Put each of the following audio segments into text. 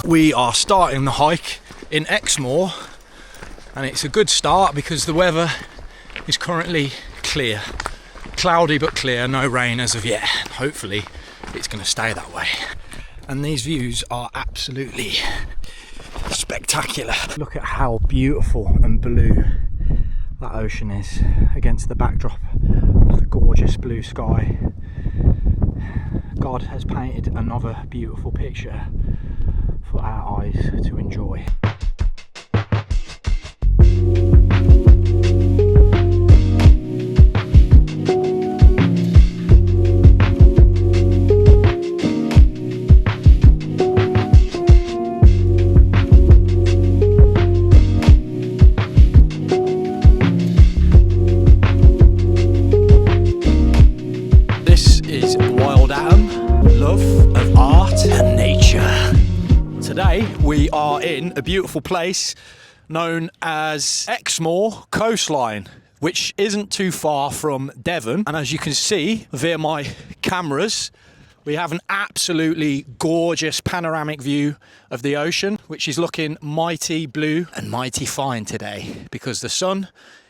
We are starting the hike in Exmoor, and it's a good start because the weather is currently clear. Cloudy but clear, no rain as of yet. Hopefully it's going to stay that way. And these views are absolutely spectacular. Look at how beautiful and blue that ocean is against the backdrop of the gorgeous blue sky. God has painted another beautiful picture for our eyes to enjoy. Today we are in a beautiful place known as Exmoor coastline, which isn't too far from Devon, and as you can see via my cameras, we have an absolutely gorgeous panoramic view of the ocean, which is looking mighty blue and mighty fine today because the sun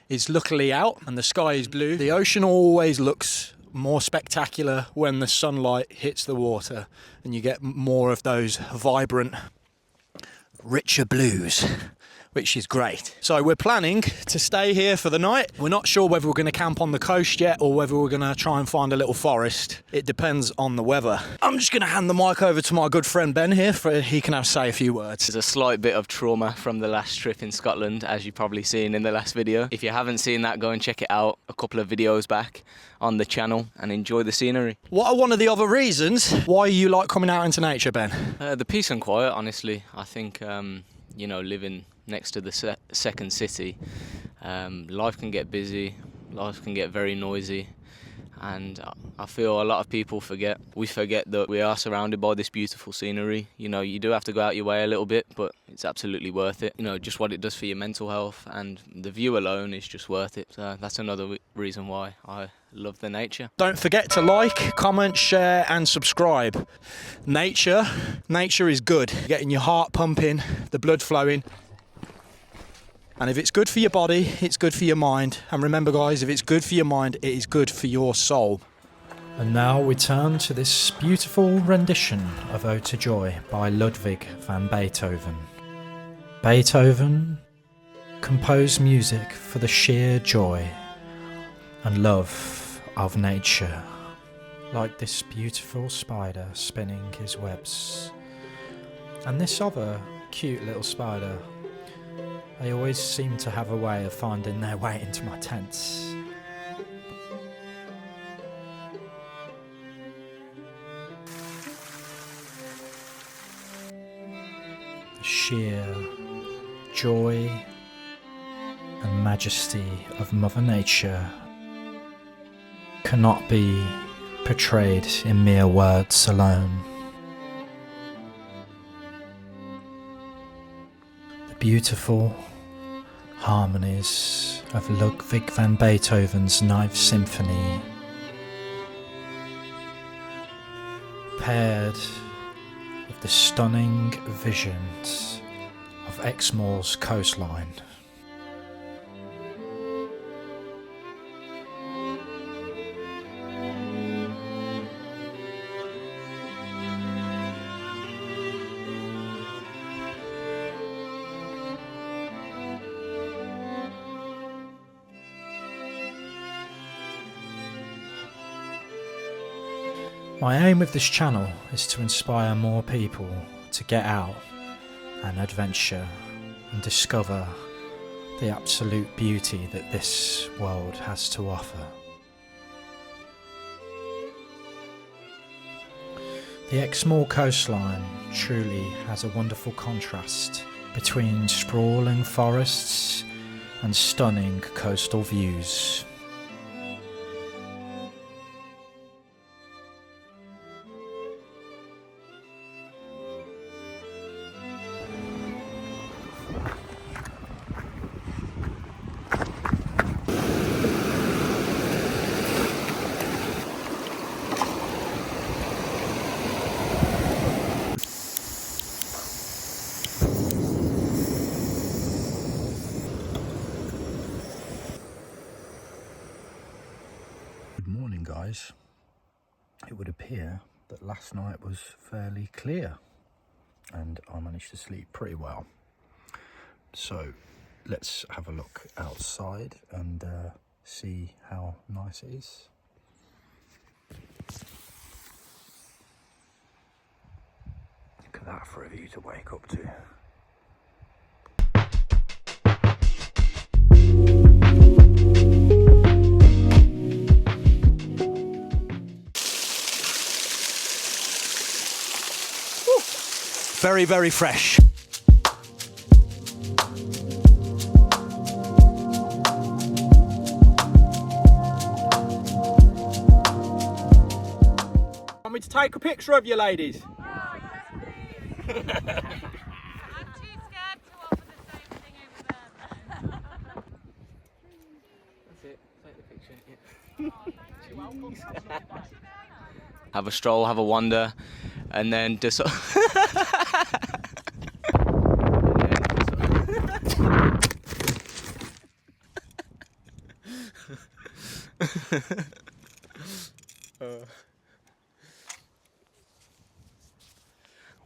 is luckily out and the sky is blue. The ocean always looks more spectacular when the sunlight hits the water and you get more of those vibrant, richer blues, which is great. So we're planning to stay here for the night. We're not sure whether we're going to camp on the coast yet or whether we're going to try and find a little forest. It depends on the weather. I'm just going to hand the mic over to my good friend Ben here, for he can say a few words. There's a slight bit of trauma from the last trip in Scotland, as you've probably seen in the last video. If you haven't seen that, go and check it out a couple of videos back on the channel and enjoy the scenery. What are one of the other reasons why you like coming out into nature, Ben? The peace and quiet, honestly. I think, you know, living next to the second city, life can get busy, life can get very noisy, and I feel a lot of people forget that we are surrounded by this beautiful scenery. You know, you do have to go out your way a little bit, but it's absolutely worth it. You know, just what it does for your mental health, and the view alone is just worth it. So that's another reason why I love the nature. Don't forget to like, comment, share and subscribe. Nature is good. Getting your heart pumping, the blood flowing. And if it's good for your body, it's good for your mind. And remember guys, if it's good for your mind, it is good for your soul. And now we turn to this beautiful rendition of Ode to Joy by Ludwig Van Beethoven. Beethoven composed music for the sheer joy and love of nature, like this beautiful spider spinning his webs. And this other cute little spider, they always seem to have a way of finding their way into my tents. The sheer joy and majesty of Mother Nature cannot be portrayed in mere words alone. Beautiful harmonies of Ludwig van Beethoven's Ninth Symphony, paired with the stunning visions of Exmoor's coastline. My aim with this channel is to inspire more people to get out and adventure and discover the absolute beauty that this world has to offer. The Exmoor coastline truly has a wonderful contrast between sprawling forests and stunning coastal views. otherwise it would appear that last night was fairly clear and I managed to sleep pretty well. So let's have a look outside and see how nice it is. Look at that for a view to wake up to. Very, very fresh. Want me to take a picture of you, ladies? Oh, yes, please. I'm too scared to offer the same thing over there. That's it. Take the picture. Yeah. Have a stroll, have a wander, and then just.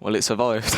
Well, it survived.